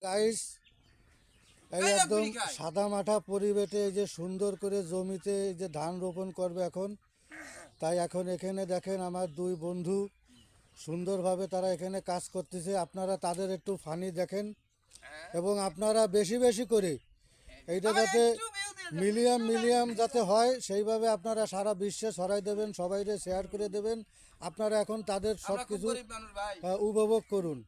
Guys, এই একদম সাদা মাঠা পরিবেশে এই যে সুন্দর করে জমিতে এই যে ধান রোপণ করবে এখন, তাই এখন এখানে দেখেন আমার দুই বন্ধু সুন্দরভাবে তারা এখানে কাজ করতেছে। আপনারা তাদের একটু ফানি দেখেন এবং আপনারা বেশি বেশি করে এইটা যাতে মিলিয়াম যাতে হয় সেইভাবে আপনারা সারা বিশ্বে ছড়াই দেবেন, সবাইকে শেয়ার করে দেবেন। আপনারা এখন তাদের সব কিছু উপভোগ করুন।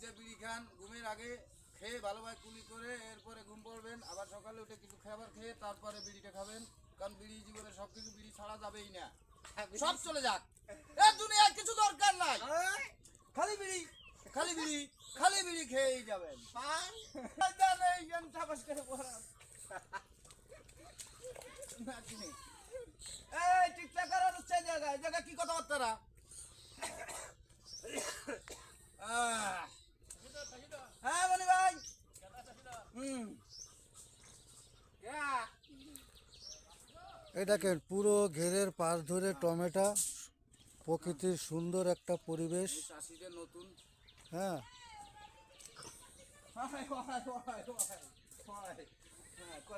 যে বিড়ি খান ঘুমের আগে খেয়ে ভালোভাবে কুলি করে এরপরে ঘুম পড়বেন, আবার সকালে উঠে কিছু খাবার খেয়ে তারপরে বিড়িটা খাবেন, কারণ বিড়ি জীবনে সবকিছু বিড়ি ছাড়া যাবেই না, সব চলে যাক, এর দুনিয়ায় কিছু দরকার নাই, খালি বিড়ি খালি বিড়ি খালি বিড়ি খেয়েই যাবেন। ঠিকঠাক করার হচ্ছে জায়গায় জায়গায় কি কথাবার্তারা হ্যাঁ বলি ভাই। এই দেখেন পুরো ঘেরের পাশ ধরে টমেটো, প্রকৃতির সুন্দর একটা পরিবেশ। চাষিদের নতুন হ্যাঁ,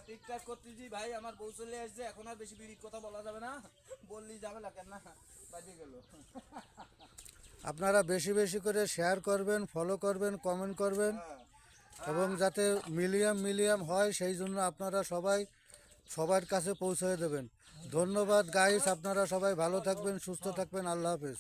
ঠিকঠাক করতেছি ভাই, আমার বউ চলে আসছে, এখন আর বেশি বিড়ির কথা বলা যাবে না, বললেই যাবে না কেন না বাজে গেল। আপনারা বেশি বেশি করে শেয়ার করবেন, ফলো করবেন, কমেন্ট করবেন এবং যাতে মিলিয়াম হয় সেই জন্য আপনারা সবাই সবার কাছে পৌঁছে দেবেন। ধন্যবাদ গাইস, আপনারা সবাই ভালো থাকবেন, সুস্থ থাকবেন। আল্লাহ হাফেজ।